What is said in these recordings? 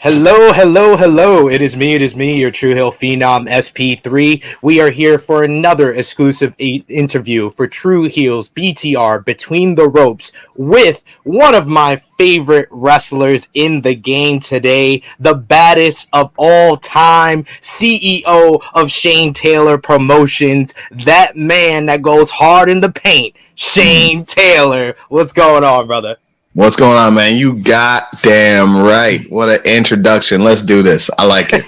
Hello, hello, hello. It is me, your True Hill Phenom SP3. We are here for another exclusive interview for True Heels BTR Between the Ropes with one of my favorite wrestlers in the game today, the baddest of all time, CEO of Shane Taylor Promotions, that man that goes hard in the paint, Shane Taylor. What's going on, brother? What's going on, man? You goddamn right. What an introduction. Let's do this. I like it.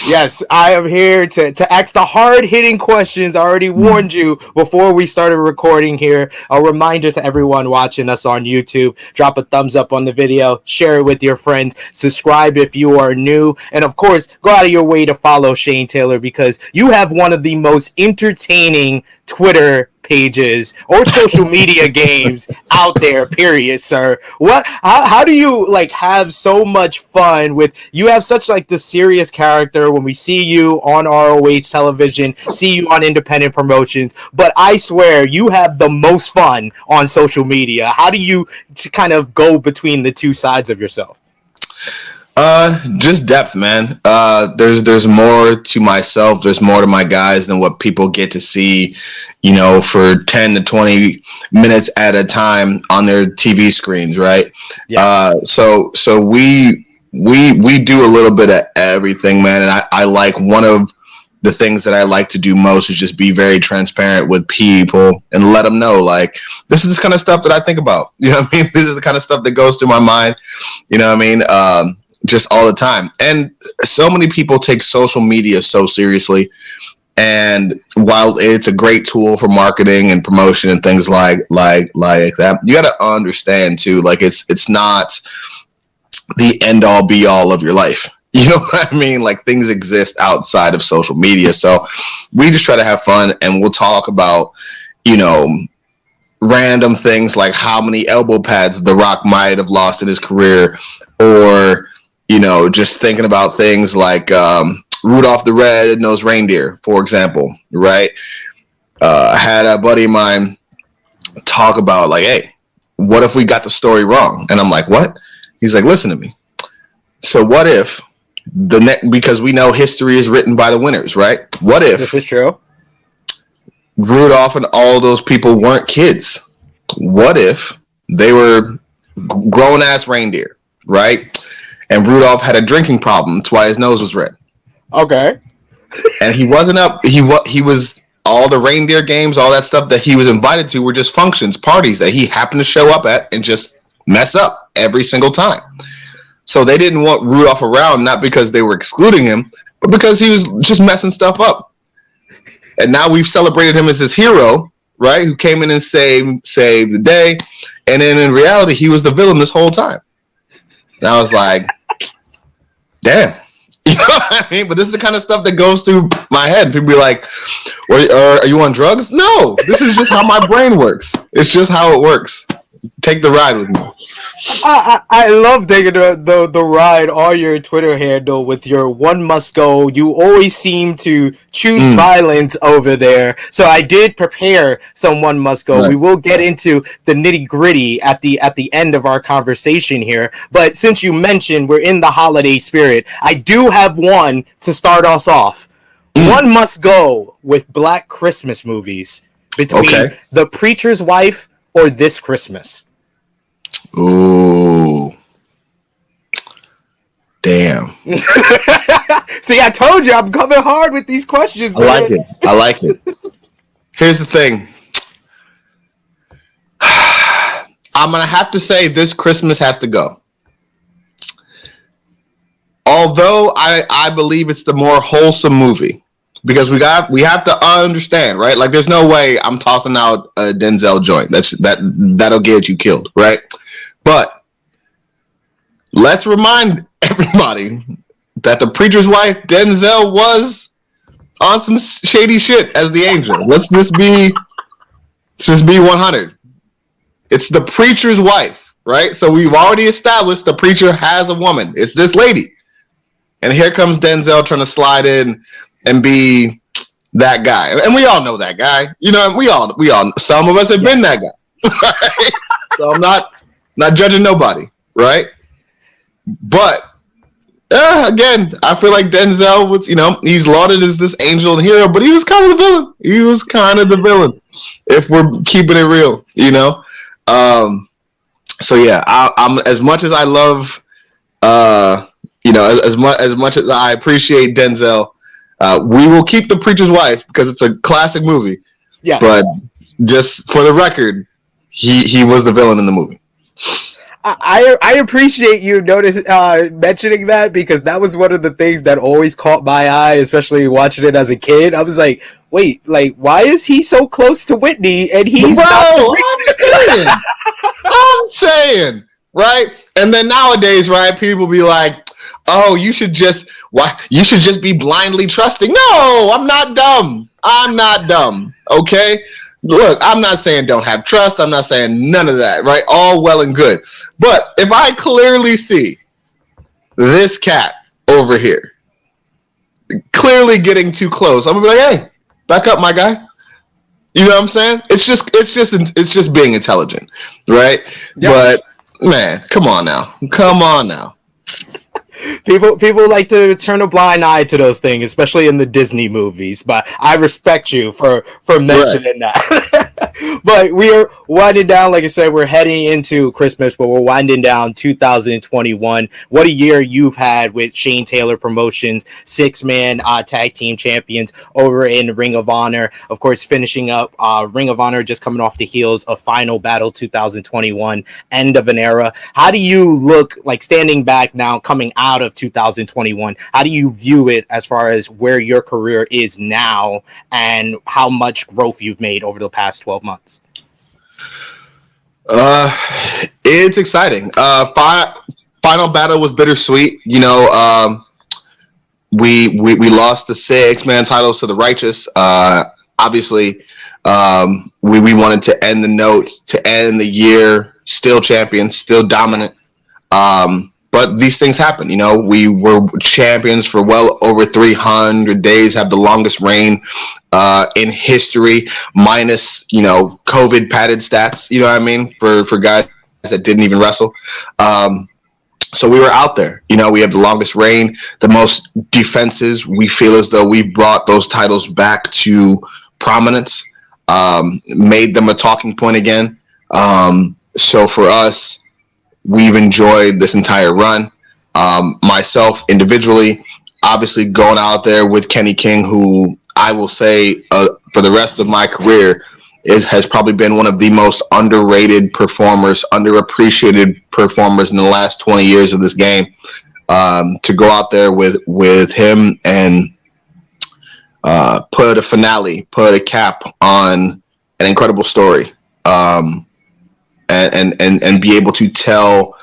Yes, I am here to ask the hard-hitting questions. I already warned you before we started recording here. A reminder to everyone watching us on YouTube, drop a thumbs up on the video, share it with your friends, subscribe if you are new, and of course, go out of your way to follow Shane Taylor because you have one of the most entertaining Twitter pages or social media games out there, period, sir. How do you have so much fun with, you have such the serious character when we see you on ROH television, see you on independent promotions, but I swear you have the most fun on social media. How do you kind of go between the two sides of yourself? Just depth, man. There's more to myself, there's more to my guys than what people get to see, for 10 to 20 minutes at a time on their TV screens, right? Yeah. So we do a little bit of everything, man. And I like, one of the things that I like to do most is just be very transparent with people and let them know, this is the kind of stuff that I think about. You know what I mean? This is the kind of stuff that goes through my mind. You know what I mean? Just all the time. And so many people take social media so seriously. And while it's a great tool for marketing and promotion and things like that, you got to understand too, it's not the end all be all of your life. You know what I mean? Things exist outside of social media. So we just try to have fun, and we'll talk about, random things like how many elbow pads The Rock might have lost in his career, or just thinking about things like Rudolph the Red-Nosed Reindeer, for example, right? I had a buddy of mine talk about, hey, what if we got the story wrong? And I'm like, what? He's like, listen to me. So what if because we know history is written by the winners, right? What if this is true? Rudolph and all those people weren't kids? What if they were grown-ass reindeer, right? And Rudolph had a drinking problem. That's why his nose was red. Okay. And he wasn't up. He was, all the reindeer games, all that stuff that he was invited to were just functions, parties that he happened to show up at and just mess up every single time. So they didn't want Rudolph around, not because they were excluding him, but because he was just messing stuff up. And now we've celebrated him as his hero, right? Who came in and saved the day. And then in reality, he was the villain this whole time. And I was like, damn. You know what I mean? But this is the kind of stuff that goes through my head. People be like, are you on drugs? No, this is just how my brain works. It's just how it works. Take the ride with me. I love taking the ride on your Twitter handle with your one must go. You always seem to choose violence over there. So I did prepare some one must go. Right. We will get into the nitty gritty at the end of our conversation here. But since you mentioned we're in the holiday spirit, I do have one to start us off. One must go with Black Christmas movies between The Preacher's Wife or This Christmas. Ooh. Damn. See, I told you I'm coming hard with these questions, man. I like it. Here's the thing. I'm going to have to say This Christmas has to go. Although I believe it's the more wholesome movie. Because we have to understand, right? There's no way I'm tossing out a Denzel joint. That'll get you killed, right? But let's remind everybody that The Preacher's Wife, Denzel was on some shady shit as the angel. Let's just be 100. It's The Preacher's Wife, right? So we've already established the preacher has a woman. It's this lady. And here comes Denzel trying to slide in and be that guy. And we all know that guy. We all some of us have been that guy. Right? So I'm not judging nobody, right? But Again, I feel like Denzel was, he's lauded as this angel and hero, but he was kind of the villain. He was kind of the villain, if we're keeping it real, So yeah, I'm as much as I love, as much as I appreciate Denzel, we will keep The Preacher's Wife because it's a classic movie. Yeah. But just for the record, he was the villain in the movie. I appreciate you mentioning that, because that was one of the things that always caught my eye, especially watching it as a kid. I was like, wait, why is he so close to Whitney and he's not? I'm saying, right? And then nowadays, right, people be like, oh, you should just be blindly trusting. No, I'm not dumb. Okay? Look, I'm not saying don't have trust. I'm not saying none of that, right? All well and good. But if I clearly see this cat over here clearly getting too close, I'm gonna be like, hey, back up, my guy. You know what I'm saying? It's just being intelligent, right? Yep. But man, come on now. People like to turn a blind eye to those things, especially in the Disney movies. But I respect you for mentioning that. But we are winding down. Like I said, we're heading into Christmas, but we're winding down 2021. What a year you've had with Shane Taylor Promotions, 6-man tag team champions over in Ring of Honor. Of course, finishing up Ring of Honor, just coming off the heels of Final Battle 2021, end of an era. How do you look, like, standing back now, coming out of 2021? How do you view it as far as where your career is now and how much growth you've made over the past 12 months? It's exciting. Final Battle was bittersweet. We lost the 6-man titles to the Righteous. Obviously, we wanted to end the notes, to end the year still champions, still dominant. But these things happen. We were champions for well over 300 days, have the longest reign in history, minus, COVID padded stats, you know what I mean, for guys that didn't even wrestle. So we were out there. We have the longest reign, the most defenses. We feel as though we brought those titles back to prominence, made them a talking point again. So for us, we've enjoyed this entire run. Myself individually, obviously going out there with Kenny King, who I will say for the rest of my career has probably been one of the most underrated performers, underappreciated performers in the last 20 years of this game. To go out there with him and put a cap on an incredible story. And be able to tell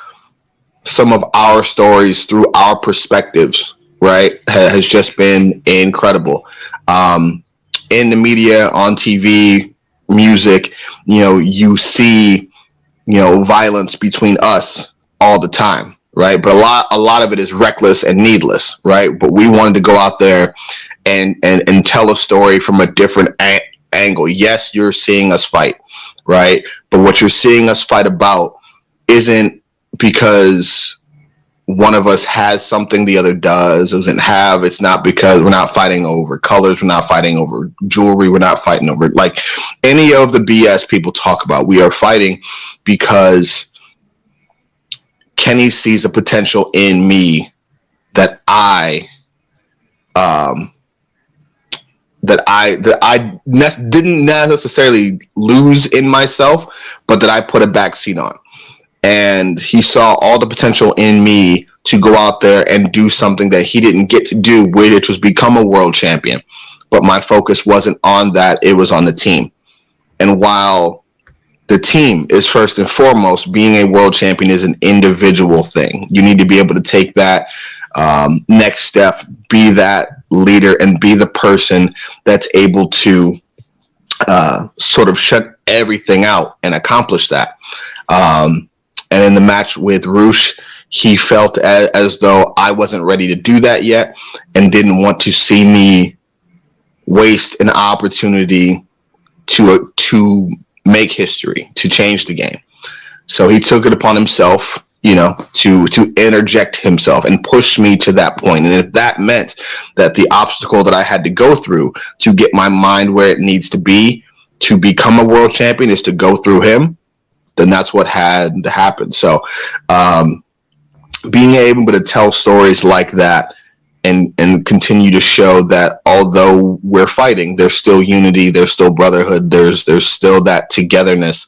some of our stories through our perspectives, right, has just been incredible. In the media, on TV, music, you see, violence between us all the time, right? But a lot of it is reckless and needless, right? But we wanted to go out there and tell a story from a different angle. Yes, you're seeing us fight, right? But what you're seeing us fight about isn't because one of us has something the other doesn't have. It's not because we're not fighting over colors. We're not fighting over jewelry. We're not fighting over like any of the BS people talk about. We are fighting because Kenny sees a potential in me that I didn't necessarily lose in myself, but that I put a backseat on. And he saw all the potential in me to go out there and do something that he didn't get to do, which was become a world champion. But my focus wasn't on that. It was on the team. And while the team is first and foremost, being a world champion is an individual thing. You need to be able to take that next step, be that leader, and be the person that's able to sort of shut everything out and accomplish that. And in the match with Roosh, he felt as though I wasn't ready to do that yet and didn't want to see me waste an opportunity to make history, to change the game. So he took it upon himself to interject himself and push me to that point. And if that meant that the obstacle that I had to go through to get my mind where it needs to be to become a world champion is to go through him, then that's what had to happen. So being able to tell stories like that and continue to show that although we're fighting, there's still unity, there's still brotherhood, there's still that togetherness,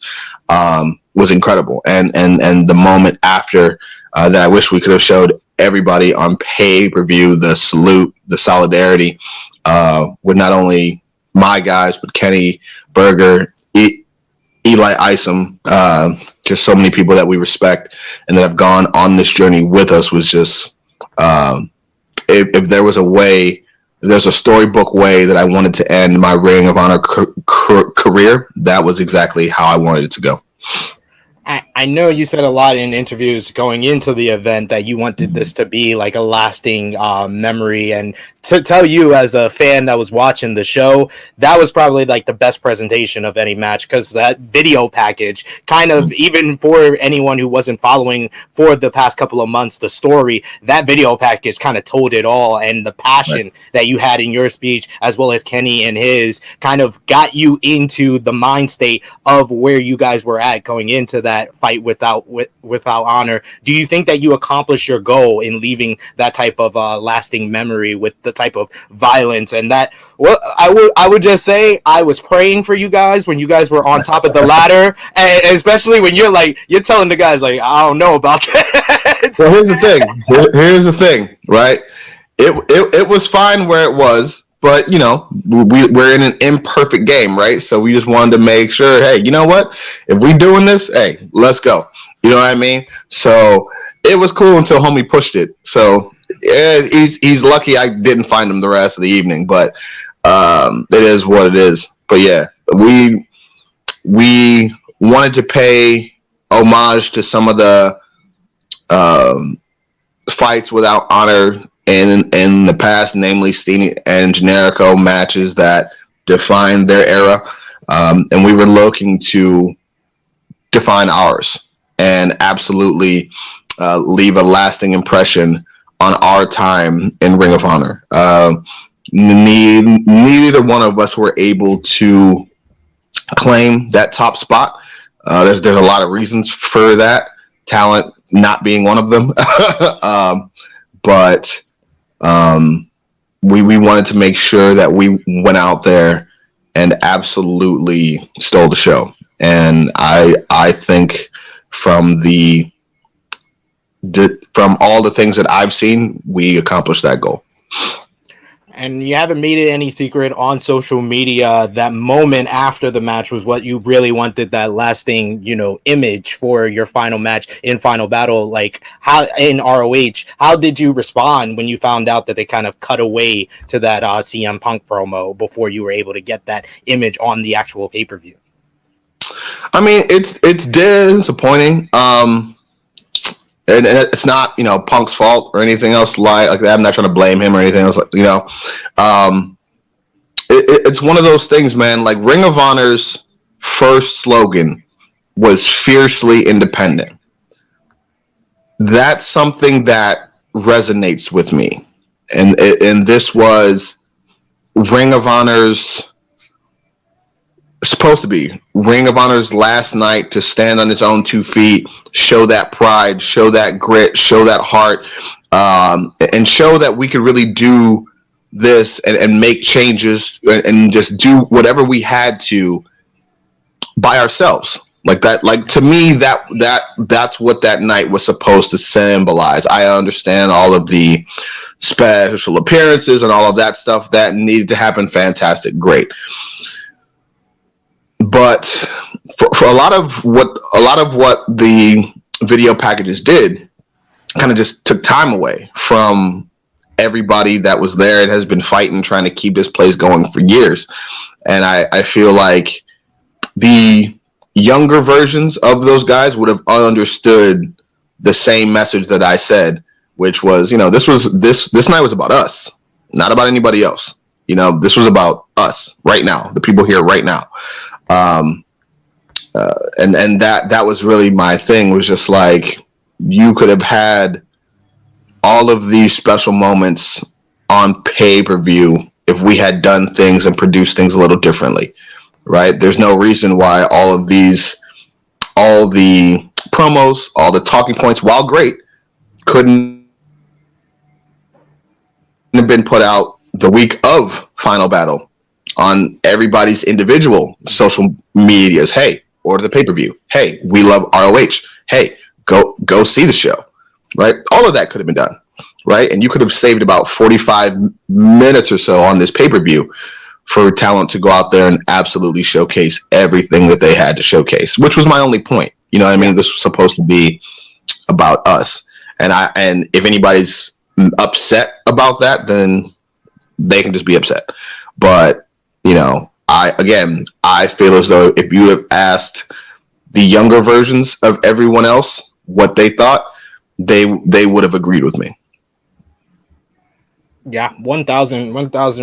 was incredible. And the moment after that, I wish we could have showed everybody on pay-per-view the salute, the solidarity with not only my guys, but Kenny, Berger, Eli Isom, just so many people that we respect and that have gone on this journey with us. Was just, if there was a way, if there's a storybook way that I wanted to end my Ring of Honor career, that was exactly how I wanted it to go. I know you said a lot in interviews going into the event that you wanted this to be like a lasting memory, and to tell you as a fan that was watching the show, that was probably like the best presentation of any match, because that video package kind of, even for anyone who wasn't following for the past couple of months the story, that video package kind of told it all, and the passion that you had in your speech as well as Kenny and his kind of got you into the mind state of where you guys were at going into that fight without honor. Do you think that you accomplished your goal in leaving that type of lasting memory with the type of violence and that? Well, I would just say I was praying for you guys when you guys were on top of the ladder, and especially when you're telling the guys like, I don't know about that. Well, here's the thing. Here's the thing, right? It was fine where it was, but we're in an imperfect game, right? So we just wanted to make sure, hey, you know what? If we doing this, hey, let's go. You know what I mean? So it was cool until homie pushed it. So he's lucky I didn't find him the rest of the evening, but it is what it is. But yeah, we wanted to pay homage to some of the fights without honor in the past, namely Steen and Generico matches that defined their era, and we were looking to define ours and absolutely leave a lasting impression on our time in Ring of Honor. Neither one of us were able to claim that top spot. There's a lot of reasons for that, talent not being one of them. But we wanted to make sure that we went out there and absolutely stole the show. And I think from all the things that I've seen, we accomplished that goal. And you haven't made it any secret on social media, that moment after the match was what you really wanted, that lasting, image for your final match in Final Battle. Like, how in ROH, how did you respond when you found out that they kind of cut away to that CM Punk promo before you were able to get that image on the actual pay-per-view? I mean, it's disappointing. And it's not, Punk's fault or anything else like that. I'm not trying to blame him or anything else. It's one of those things, man. Like, Ring of Honor's first slogan was fiercely independent. That's something that resonates with me. And this was Ring of Honor's supposed to be Ring of Honor's last night to stand on its own 2 feet, show that pride, show that grit, show that heart, and show that we could really do this and make changes and just do whatever we had to by ourselves. Like that, like, to me, that's what that night was supposed to symbolize. I understand all of the special appearances and all of that stuff that needed to happen. Fantastic, great. But for a lot of what the video packages did, kind of just took time away from everybody that was there and has been fighting, trying to keep this place going for years. And I feel like the younger versions of those guys would have understood the same message that I said, which was, this night was about us, not about anybody else. This was about us right now, the people here right now. And that was really my thing, was just like, you could have had all of these special moments on pay-per-view if we had done things and produced things a little differently, right? There's no reason why all the promos, all the talking points, while great, couldn't have been put out the week of Final Battle on everybody's individual social medias. Hey, order the pay-per-view. Hey, we love ROH. Hey, go see the show, right? All of that could have been done, right? And you could have saved about 45 minutes or so on this pay-per-view for talent to go out there and absolutely showcase everything that they had to showcase, which was my only point. You know what I mean? This was supposed to be about us. And if anybody's upset about that, then they can just be upset. But, you know, I feel as though if you have asked the younger versions of everyone else what they thought, they would have agreed with me. Yeah, 1,000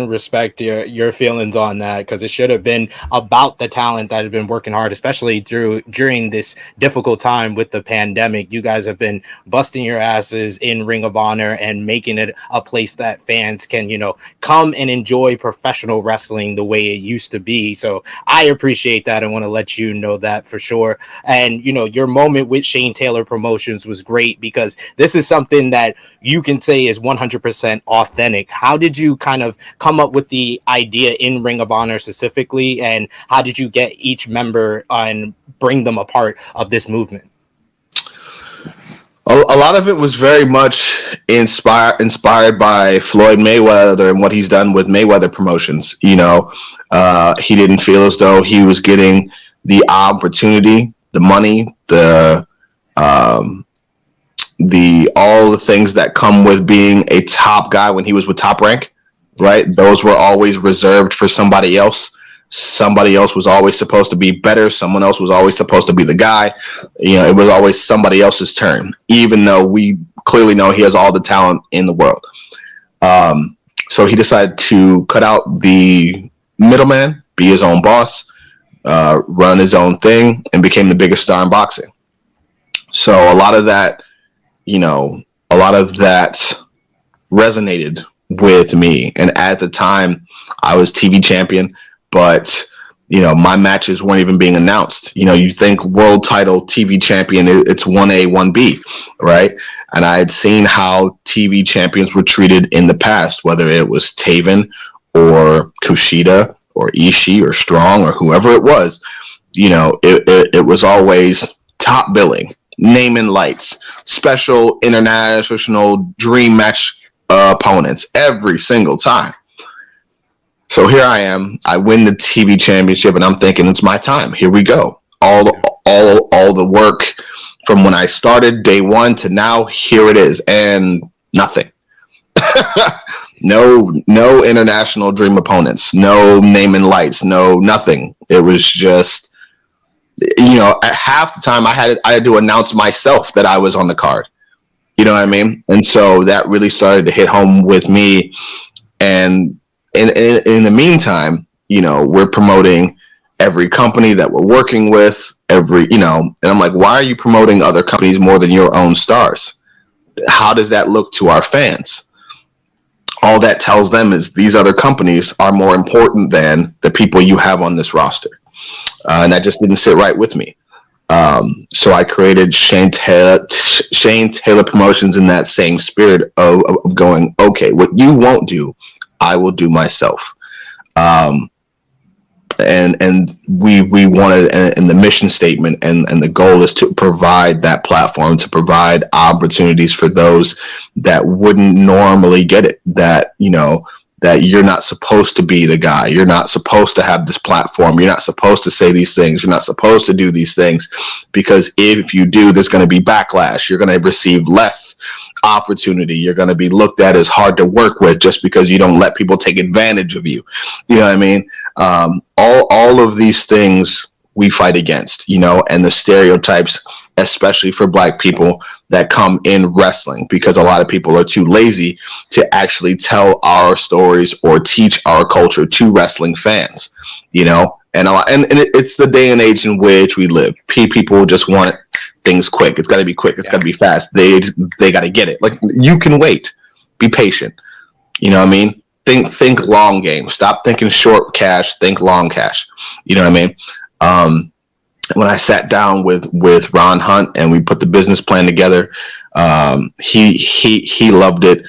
respect your feelings on that, because it should have been about the talent that had been working hard, especially during this difficult time with the pandemic. You guys have been busting your asses in Ring of Honor and making it a place that fans can, you know, come and enjoy professional wrestling the way it used to be. So I appreciate that. I want to let you know that for sure. And, you know, your moment with Shane Taylor Promotions was great, because this is something that you can say is 100% authentic. How did you kind of come up with the idea in Ring of Honor specifically, and how did you get each member and bring them a part of this movement? A lot of it was very much inspired by Floyd Mayweather and what he's done with Mayweather Promotions. You know, he didn't feel as though he was getting the opportunity, the money, all the things that come with being a top guy when he was with Top Rank, right? Those were always reserved for somebody else. Somebody else was always supposed to be better. Someone else was always supposed to be the guy. You know, it was always somebody else's turn, even though we clearly know he has all the talent in the world. So he decided to cut out the middleman, be his own boss, run his own thing, and became the biggest star in boxing. So a lot of that resonated with me. And at the time, I was TV champion, but, you know, my matches weren't even being announced. You know, you think world title TV champion, it's 1A, 1B, right? And I had seen how TV champions were treated in the past, whether it was Taven or Kushida or Ishii or Strong or whoever it was. You know, it was always top billing, name and lights, special international dream match opponents every single time. So here I am. I win the TV championship, and I'm thinking it's my time. Here we go. All the work from when I started day one to now, here it is, and nothing. No international dream opponents, no name and lights, no nothing. It was just, you know, at half the time I had to announce myself that I was on the card. You know what I mean? And so that really started to hit home with me. And in the meantime, you know, we're promoting every company that we're working with, and I'm like, why are you promoting other companies more than your own stars? How does that look to our fans? All that tells them is these other companies are more important than the people you have on this roster. And that just didn't sit right with me. So I created Shane Taylor Promotions in that same spirit of going, okay, what you won't do, I will do myself. And we wanted, and the mission statement and the goal is to provide that platform, to provide opportunities for those that wouldn't normally get it, that, you know, that you're not supposed to be the guy. You're not supposed to have this platform. You're not supposed to say these things. You're not supposed to do these things, because if you do, there's going to be backlash. You're going to receive less opportunity. You're going to be looked at as hard to work with just because you don't let people take advantage of you. You know what I mean? All of these things we fight against, you know, and the stereotypes, especially for Black people that come in wrestling, because a lot of people are too lazy to actually tell our stories or teach our culture to wrestling fans, you know, and it's the day and age in which we live. People just want things quick. It's got to be quick. It's got to be fast. They got to get it. Like, you can wait. Be patient. You know what I mean? Think long game. Stop thinking short cash. Think long cash. You know what I mean? When I sat down with Ron Hunt and we put the business plan together, he loved it.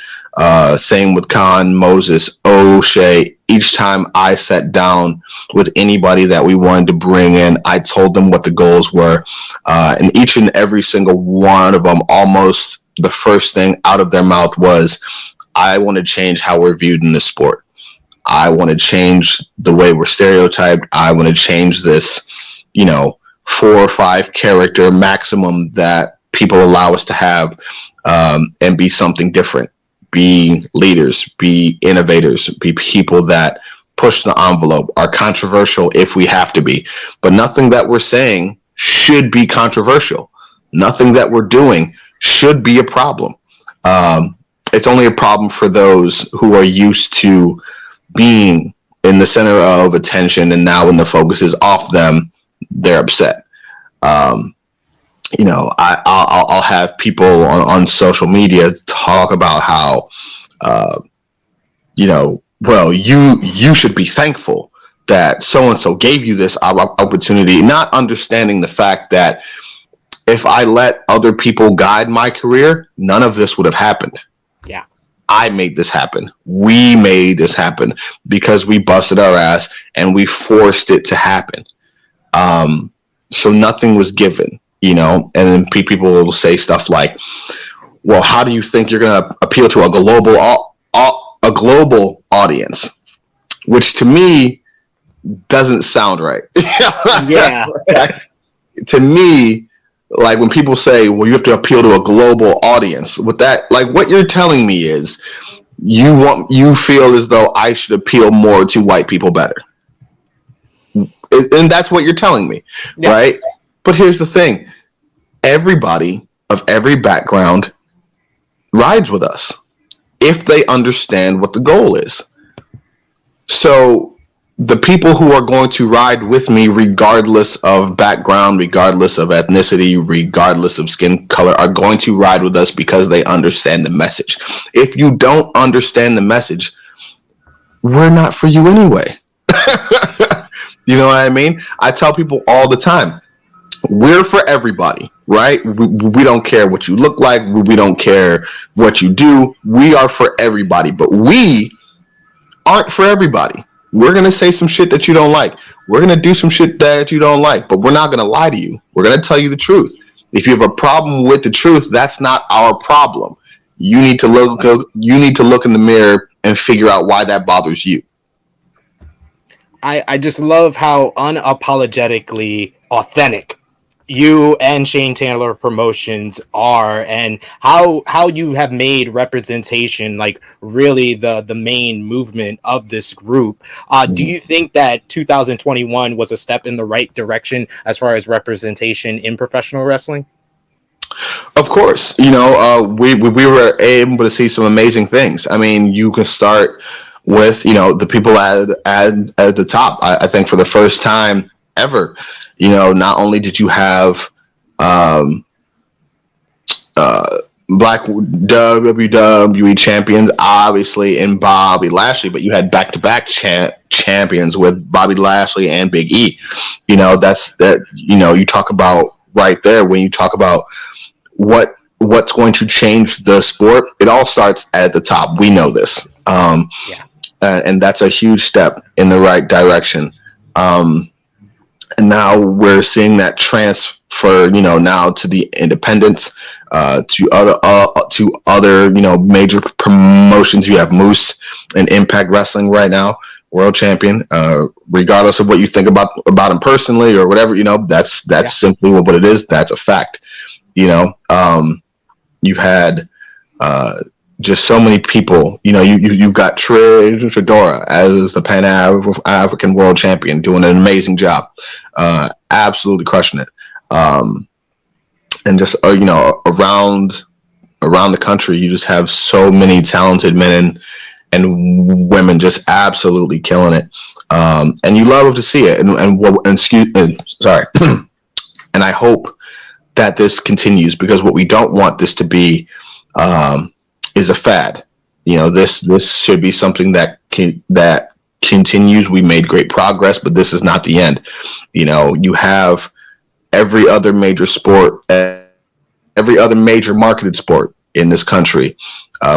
Same with Khan, Moses, O'Shea. Each time I sat down with anybody that we wanted to bring in, I told them what the goals were. And each and every single one of them, almost the first thing out of their mouth was, I want to change how we're viewed in this sport. I want to change the way we're stereotyped. I want to change this, 4 or 5 character maximum that people allow us to have, and be something different. Be leaders, be innovators, be people that push the envelope, are controversial if we have to be. But nothing that we're saying should be controversial. Nothing that we're doing should be a problem. It's only a problem for those who are used to being in the center of attention, and now when the focus is off them, they're upset. I'll have people on social media talk about how, well, you should be thankful that so-and-so gave you this opportunity, not understanding the fact that if I let other people guide my career, none of this would have happened. Yeah. I made this happen. We made this happen because we busted our ass and we forced it to happen. So nothing was given, and then people will say stuff like, well, how do you think you're going to appeal to a global audience? Which to me doesn't sound right. Yeah. To me, like when people say, well, you have to appeal to a global audience, with that, like what you're telling me is you feel as though I should appeal more to white people better. And that's what you're telling me, right? But here's the thing. Everybody of every background rides with us if they understand what the goal is. So the people who are going to ride with me, regardless of background, regardless of ethnicity, regardless of skin color, are going to ride with us because they understand the message. If you don't understand the message, we're not for you anyway. You know what I mean? I tell people all the time, we're for everybody, right? We don't care what you look like. We don't care what you do. We are for everybody, but we aren't for everybody. We're going to say some shit that you don't like. We're going to do some shit that you don't like, but we're not going to lie to you. We're going to tell you the truth. If you have a problem with the truth, that's not our problem. You need to look in the mirror and figure out why that bothers you. I just love how unapologetically authentic you and Shane Taylor Promotions are, and how you have made representation like really the main movement of this group. Do you think that 2021 was a step in the right direction as far as representation in professional wrestling? Of course, we were able to see some amazing things. I mean, you can start with the people at the top. I think for the first time ever, not only did you have Black WWE champions, obviously, in Bobby Lashley, but you had back-to-back champions with Bobby Lashley and Big E. You talk about right there when you talk about what's going to change the sport. It all starts at the top. We know this. And that's a huge step in the right direction. And now we're seeing that transfer, now to the independents, to other, major promotions. You have Moose and Impact Wrestling right now, world champion. Regardless of what you think about him personally or whatever, that's simply what it is. That's a fact. You've had just so many people. You've got Trish Fedora as the Pan African world champion, doing an amazing job, absolutely crushing it. And just around the country, you just have so many talented men and women just absolutely killing it, and you love to see it. And I hope that this continues, because what we don't want this to be is a fad. This should be something that continues. We made great progress, but this is not the end. You have every other major sport, every other major marketed sport in this country,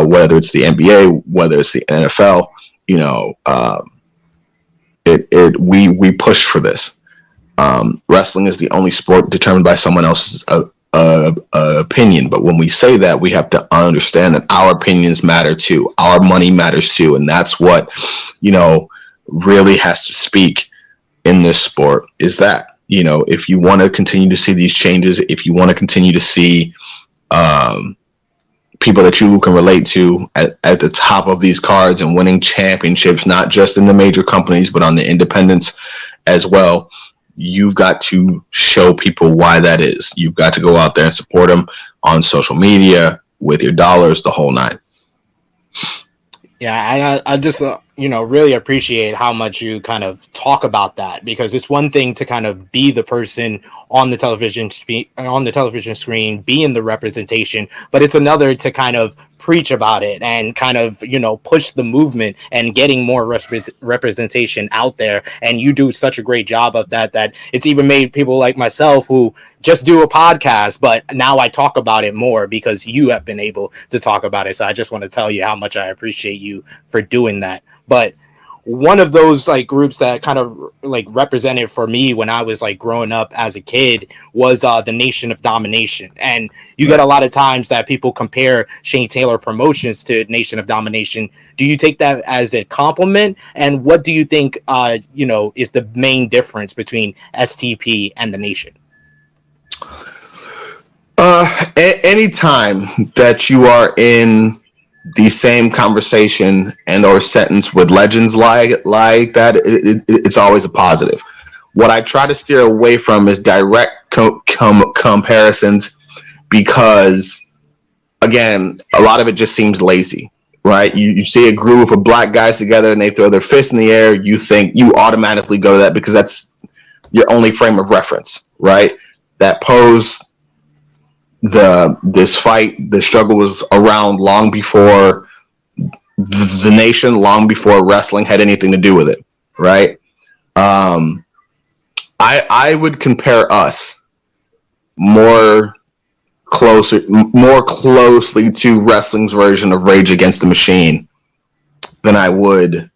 whether it's the NBA, whether it's the NFL. We push for this. Wrestling is the only sport determined by someone else's opinion. But when we say that, we have to understand that our opinions matter too. Our money matters too. And that's what, really has to speak in this sport, is that, if you want to continue to see these changes, if you want to continue to see people that you can relate to at the top of these cards and winning championships, not just in the major companies, but on the independents as well, you've got to show people why that is. You've got to go out there and support them on social media with your dollars, the whole nine. Yeah, I just really appreciate how much you kind of talk about that, because it's one thing to kind of be the person on the television screen, be in the representation, but it's another to kind of preach about it and kind of push the movement and getting more representation out there. And you do such a great job of that it's even made people like myself, who just do a podcast, but now I talk about it more because you have been able to talk about it. So I just want to tell you how much I appreciate you for doing that. But one of those groups that kind of represented for me when I was growing up as a kid was the Nation of Domination. And you get a lot of times that people compare Shane Taylor Promotions to Nation of Domination. Do you take that as a compliment? And what do you think is the main difference between STP and the Nation? Anytime that you are in the same conversation and or sentence with legends like that, it's always a positive. What I try to steer away from is direct comparisons, because again, a lot of it just seems lazy, right? You see a group of black guys together and they throw their fists in the air, you automatically go to that because that's your only frame of reference, right? That pose, this fight, the struggle was around long before the Nation, long before wrestling had anything to do with it, right? I would compare us more closely to wrestling's version of Rage Against the Machine than I would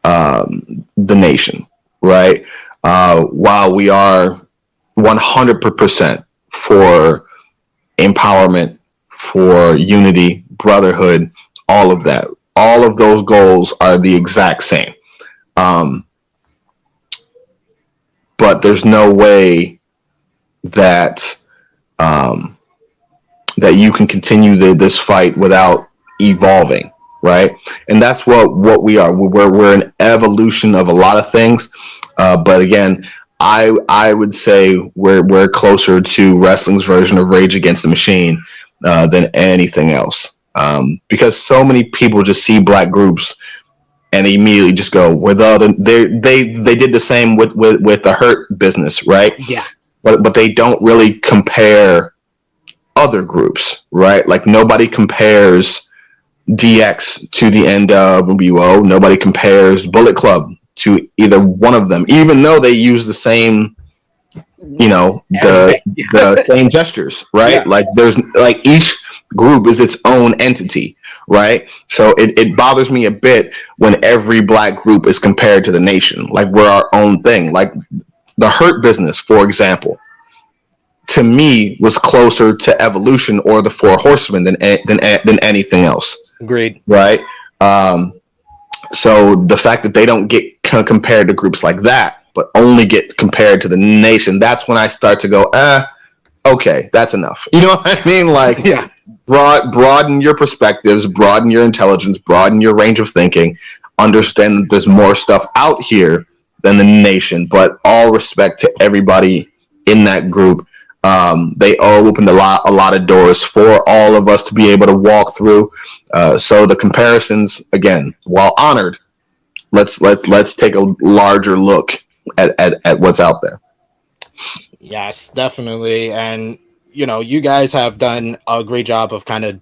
the Nation, right? While we are 100% for empowerment, for unity, brotherhood, all of that. All of those goals are the exact same. But there's no way that that you can continue this fight without evolving, right? And that's what we are. We're an evolution of a lot of things. But again, I would say we're closer to wrestling's version of Rage Against the Machine than anything else, because so many people just see black groups and they immediately just go, "We're the other." They did the same with the Hurt Business, right? Yeah. But they don't really compare other groups, right? Like nobody compares DX to the NWO. Nobody compares Bullet Club to either one of them, even though they use the same, the same gestures, right? Yeah. Like there's each group is its own entity, right? So it bothers me a bit when every black group is compared to the Nation. Like we're our own thing. Like the Hurt Business, for example, to me was closer to Evolution or the Four Horsemen than anything else. Agreed. Right. So the fact that they don't get compared to groups like that, but only get compared to the Nation, that's when I start to go, okay, that's enough. You know what I mean? Like, yeah. Broaden your perspectives, broaden your intelligence, broaden your range of thinking. Understand that there's more stuff out here than the Nation, but all respect to everybody in that group. They all opened a lot of doors for all of us to be able to walk through. So the comparisons, again, while honored, let's take a larger look at what's out there. Yes, definitely. And you guys have done a great job of kind of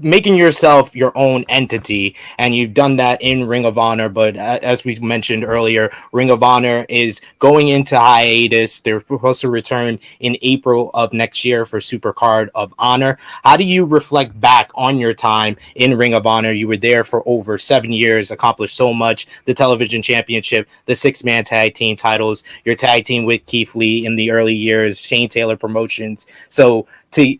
making yourself your own entity, and you've done that in Ring of Honor. But as we mentioned earlier, Ring of Honor is going into hiatus. They're supposed to return in April of next year for Supercard of Honor. How do you reflect back on your time in Ring of Honor? You were there for over 7 years, accomplished so much: the television championship, the 6-man tag team titles, your tag team with Keith Lee in the early years, Shane Taylor Promotions. So to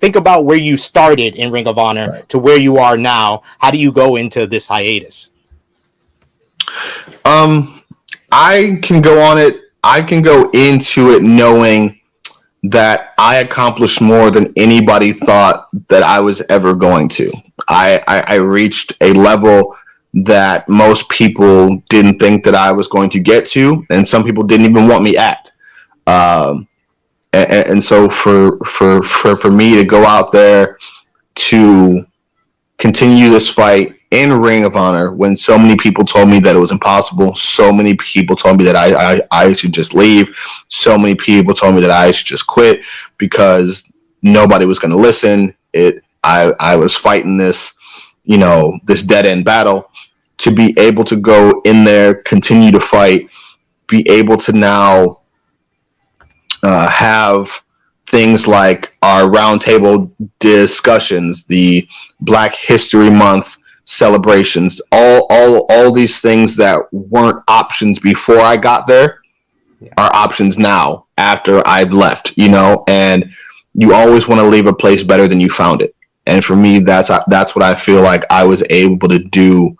think about where you started in Ring of Honor, right, to where you are now, how do you go into this hiatus? I can go on it. I can go into it knowing that I accomplished more than anybody thought that I was ever going to. I reached a level that most people didn't think that I was going to get to, and some people didn't even want me at. And so for me to go out there to continue this fight in Ring of Honor, when so many people told me that it was impossible, so many people told me that I should just leave, so many people told me that I should just quit because nobody was going to listen. I was fighting this, this dead end battle. To be able to go in there, continue to fight, be able to now have things like our roundtable discussions, the Black History Month celebrations, all these things that weren't options before I got there are options now after I've left, and you always want to leave a place better than you found it. And for me, that's what I feel like I was able to do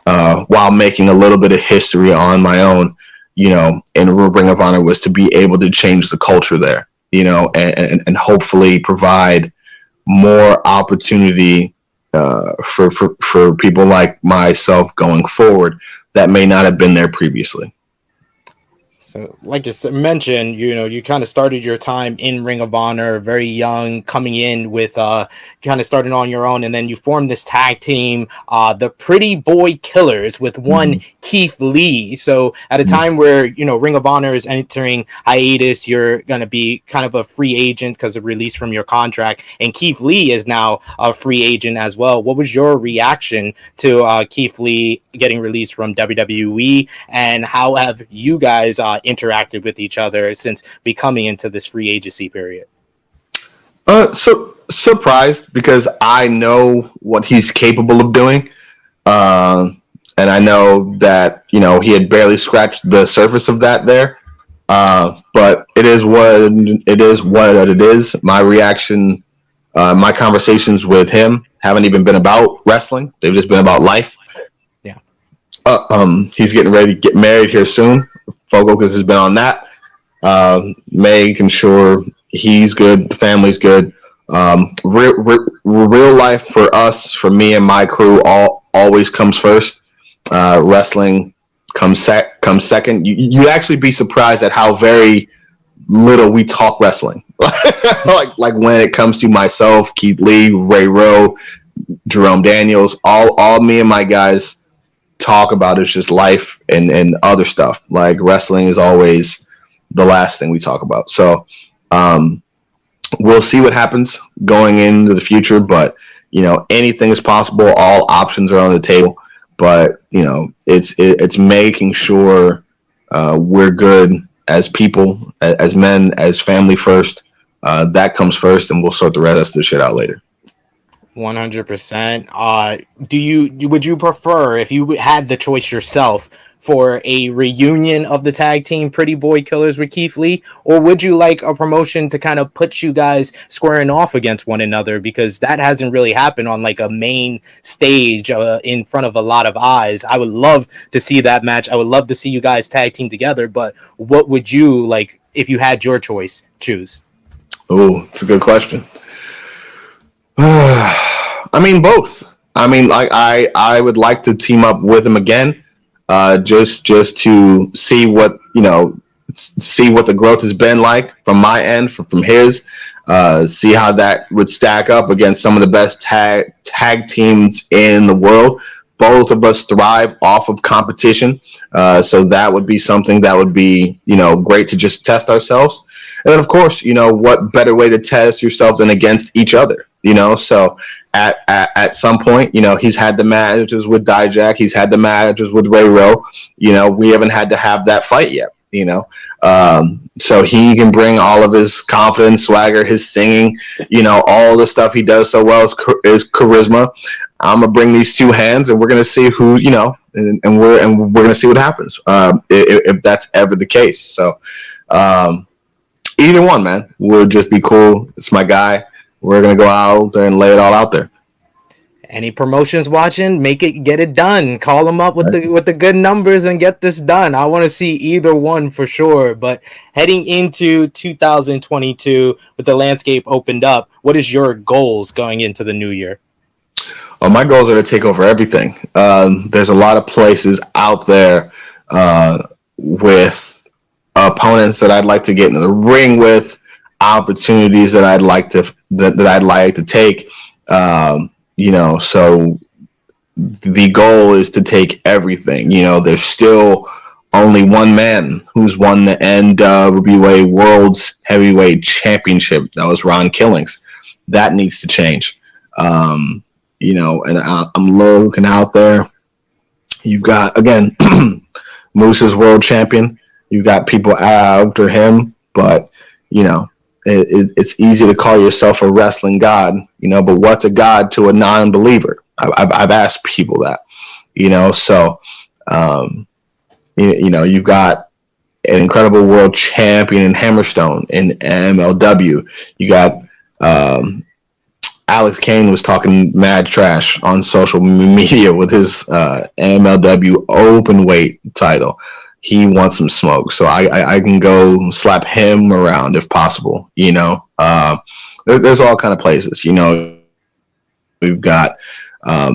while making a little bit of history on my own, in Ring of Honor, was to be able to change the culture there, and hopefully provide more opportunity for people like myself going forward that may not have been there previously. So, like you mentioned, you kind of started your time in Ring of Honor very young, coming in with kind of starting on your own, and then you formed this tag team, the Pretty Boy Killers, with one Keith Lee. So, at a time where Ring of Honor is entering hiatus, you're going to be kind of a free agent because of release from your contract, and Keith Lee is now a free agent as well. What was your reaction to Keith Lee getting released from WWE, and how have you guys interacted with each other since becoming into this free agency period? So surprised, because I know what he's capable of doing, and I know that he had barely scratched the surface of that there. But it is what it is. My reaction, my conversations with him haven't even been about wrestling; they've just been about life. Yeah. He's getting ready to get married here soon. Focus has been on that, making sure he's good, the family's good. Real life for us, for me and my crew, always comes first. Wrestling comes second. You'd actually be surprised at how very little we talk wrestling. like when it comes to myself, Keith Lee, Ray Rowe, Jerome Daniels, all me and my guys talk about is just life and other stuff. Like, wrestling is always the last thing we talk about. So we'll see what happens going into the future, but anything is possible. All options are on the table, but it's making sure we're good as people, as men, as family first. That comes first, and we'll sort the rest of the shit out later. 100%. Would you prefer, if you had the choice yourself, for a reunion of the tag team Pretty Boy Killers with Keith Lee, or would you like a promotion to kind of put you guys squaring off against one another, because that hasn't really happened on like a main stage in front of a lot of eyes? I would love to see that match. I would love to see you guys tag team together, but what would you like if you had your choice? Choose. Oh, it's a good question. I mean, both. I mean, I would like to team up with him again, just to see what the growth has been like from my end, from his. See how that would stack up against some of the best tag teams in the world. both of us thrive off of competition. So that would be something that would be, great to just test ourselves. And then, of course, what better way to test yourself than against each other, So at some point, he's had the matches with Dijak. He's had the matches with Ray Rowe. We haven't had to have that fight yet, so he can bring all of his confidence, swagger, his singing, all the stuff he does so well is charisma. I'm gonna bring these two hands, and we're gonna see who, and we're gonna see what happens if that's ever the case. So either one, man, would just be cool. It's my guy. We're gonna go out there and lay it all out there. Any promotions watching, get it done. Call them up with the good numbers and get this done. I want to see either one for sure. But heading into 2022 with the landscape opened up, what is your goals going into the new year? Oh, my goals are to take over everything. There's a lot of places out there with opponents that I'd like to get in the ring with, opportunities that I'd like to take. So the goal is to take everything. There's still only one man who's won the NWA World's Heavyweight Championship. That was Ron Killings. That needs to change. And I'm looking out there. You've got, again, Moose's world champion. You've got people after him, but, it's easy to call yourself a wrestling god, but what's a god to a non-believer? I've asked people that, so, you've got an incredible world champion in Hammerstone in MLW. You got, Alex Kane was talking mad trash on social media with his MLW open weight title. He wants some smoke, so I can go slap him around if possible. There's all kind of places. We've got a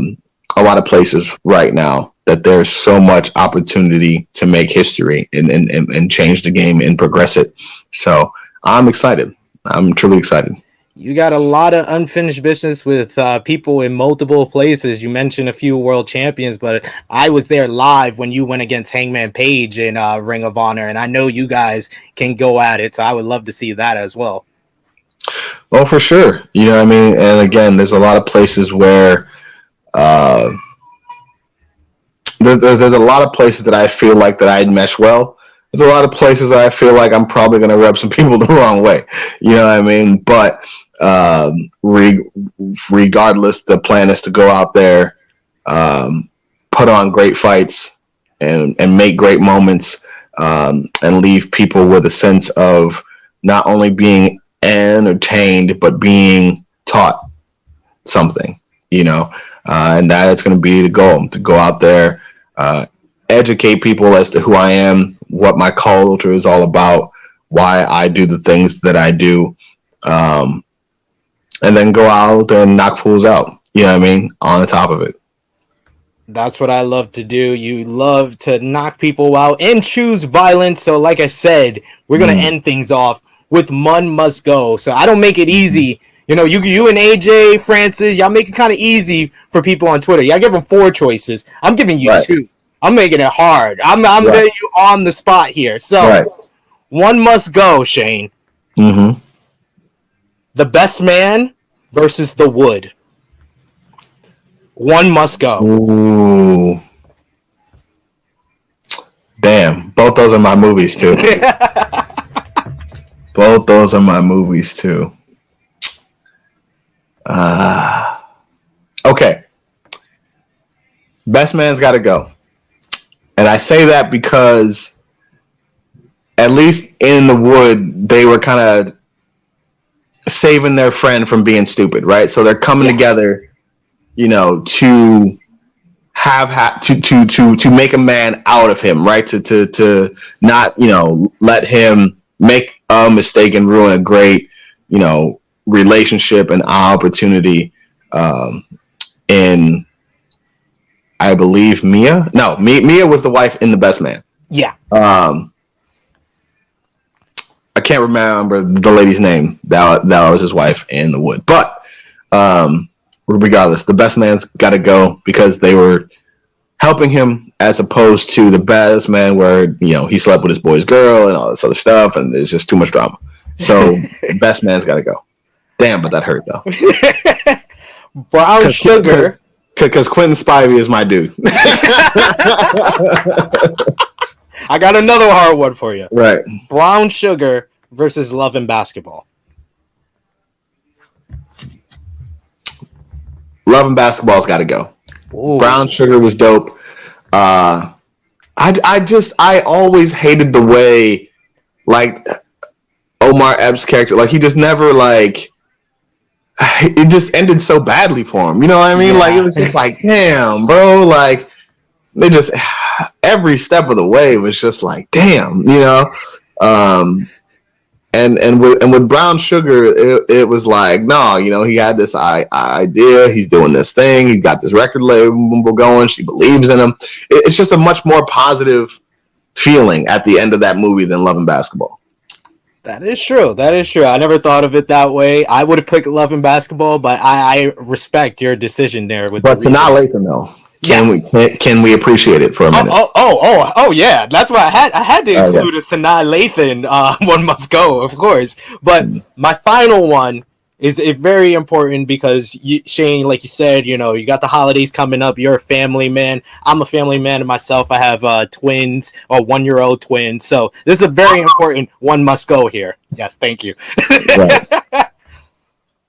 lot of places right now that there's so much opportunity to make history and change the game and progress it. So I'm excited. I'm truly excited. You got a lot of unfinished business with people in multiple places. You mentioned a few world champions, but I was there live when you went against Hangman Page in Ring of Honor, and I know you guys can go at it, so I would love to see that as well. Well, for sure. And again, there's a lot of places where there's a lot of places that I feel like that I'd mesh well. There's a lot of places that I feel like I'm probably going to rub some people the wrong way. But regardless, the plan is to go out there, put on great fights and make great moments, and leave people with a sense of not only being entertained, but being taught something, and that's going to be the goal, to go out there, educate people as to who I am, what my culture is all about, why I do the things that I do, and then go out and knock fools out, on the top of it. That's what I love to do. You love to knock people out and choose violence. So like I said, we're going to end things off with One Must Go. So I don't make it easy. You and AJ, Francis, y'all make it kind of easy for people on Twitter. Y'all give them 4 choices. I'm giving you 2. I'm making it hard. I'm getting you on the spot here. So, One must go, Shane. Mm-hmm. The Best Man versus The Wood. One must go. Ooh. Damn. Both those are my movies, too. Both those are my movies, too. Okay. Best Man's got to go. And I say that because at least in The Wood, they were kind of saving their friend from being stupid, right? So they're coming together, to to make a man out of him, right? To not, let him make a mistake and ruin a great, relationship and opportunity in, I believe, Mia. No, Mia was the wife in The Best Man. Yeah. I can't remember the lady's name. That was his wife in The Wood. But regardless, The Best Man's got to go because they were helping him as opposed to the best man where, you know, he slept with his boy's girl and all this other stuff and there's just too much drama. So the best man's got to go. Damn, but that hurt though. Brown Sugar. Because Quentin Spivey is my dude. I got another hard one for you. Right. Brown Sugar versus Love and Basketball. Love and Basketball's got to go. Ooh. Brown Sugar was dope. I always hated the way, like, Omar Epps' character, like, he just never, like, it just ended so badly for him. You know what I mean? Yeah. Like, it was just like, damn, bro. Like, they just, every step of the way was just like, damn, you know? And with Brown Sugar, it was like, no, you know, he had this idea. He's doing this thing. He's got this record label going. She believes in him. It's just a much more positive feeling at the end of that movie than Love and Basketball. That is true. That is true. I never thought of it that way. I would have picked Love and Basketball, but I respect your decision there. But Sanaa Lathan, though. Can we appreciate it for a minute? Oh yeah. That's why I had to include a Sanaa Lathan one must go, of course. But my final one is very important because Shane, like you said, you know, you got the holidays coming up. You're a family man. I'm a family man myself. I have twins, or 1-year-old twins. So this is a very important one must go here. Yes, thank you. Right.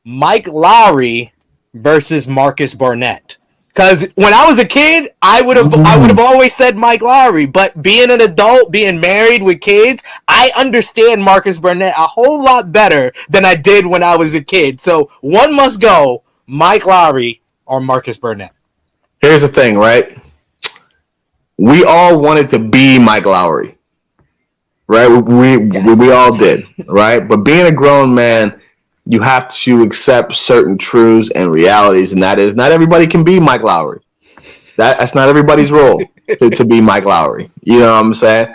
Mike Lowrey versus Marcus Barnett. Because when I was a kid, I would have always said Mike Lowrey. But being an adult, being married with kids, I understand Marcus Barnett a whole lot better than I did when I was a kid. So one must go, Mike Lowrey or Marcus Barnett. Here's the thing, right? We all wanted to be Mike Lowrey, right? We all did, right? But being a grown man, you have to accept certain truths and realities, and that is not everybody can be Mike Lowrey. That's not everybody's role to be Mike Lowrey. You know what I'm saying?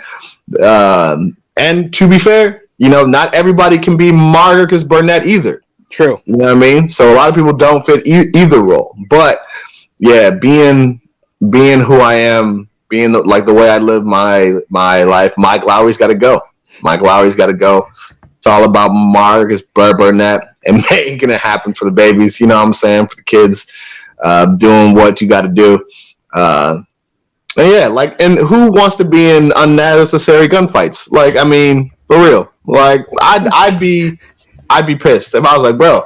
And to be fair, you know, not everybody can be Marcus Barnett either. True. You know what I mean? So a lot of people don't fit either role. But yeah, being who I am, being like the way I live my life, Mike Lowrey's got to go. Mike Lowrey's got to go. It's all about Marcus Barnett and making it happen for the babies. You know what I'm saying? For the kids, doing what you got to do. And yeah, like, and who wants to be in unnecessary gunfights? Like, I mean, for real. Like, I'd be pissed if I was like, bro,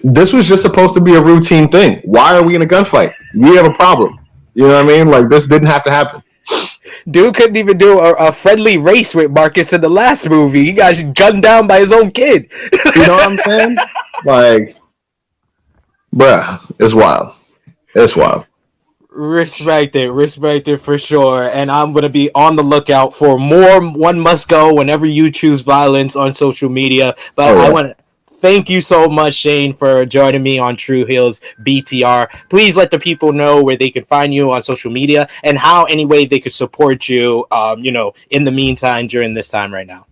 this was just supposed to be a routine thing. Why are we in a gunfight? We have a problem. You know what I mean? Like, this didn't have to happen. Dude couldn't even do a friendly race with Marcus in the last movie. He got gunned down by his own kid. You know what I'm saying? Like, bruh, it's wild. It's wild. Respect it for sure. And I'm going to be on the lookout for more One Must Go whenever you choose violence on social media. But I want to thank you so much, Shane, for joining me on True Heels BTR. Please let the people know where they can find you on social media and how any way they could support you, you know, in the meantime during this time right now.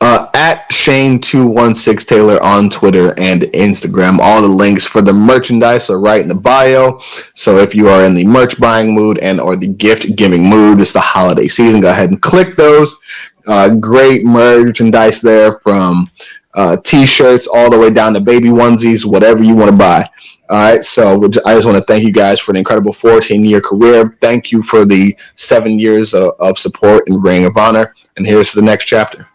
At Shane216 Taylor on Twitter and Instagram. All the links for the merchandise are right in the bio. So if you are in the merch buying mood and or the gift giving mood, it's the holiday season, go ahead and click those. Great merchandise there, from t-shirts all the way down to baby onesies, whatever you want to buy. All right, so I just want to thank you guys for an incredible 14-year career. Thank you for the 7 years of support and Ring of Honor. And here's to the next chapter.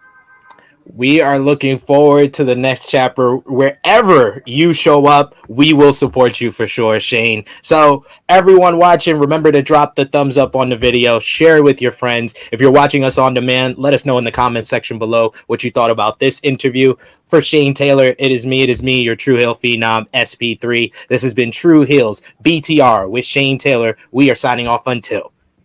We are looking forward to the next chapter. Wherever you show up, we will support you for sure, Shane. So everyone watching, remember to drop the thumbs up on the video, share it with your friends. If you're watching us on demand, let us know in the comment section below what you thought about this interview. For Shane Taylor, it is me, your True Heel Phenom, SP3. This has been True Heels BTR with Shane Taylor. We are signing off until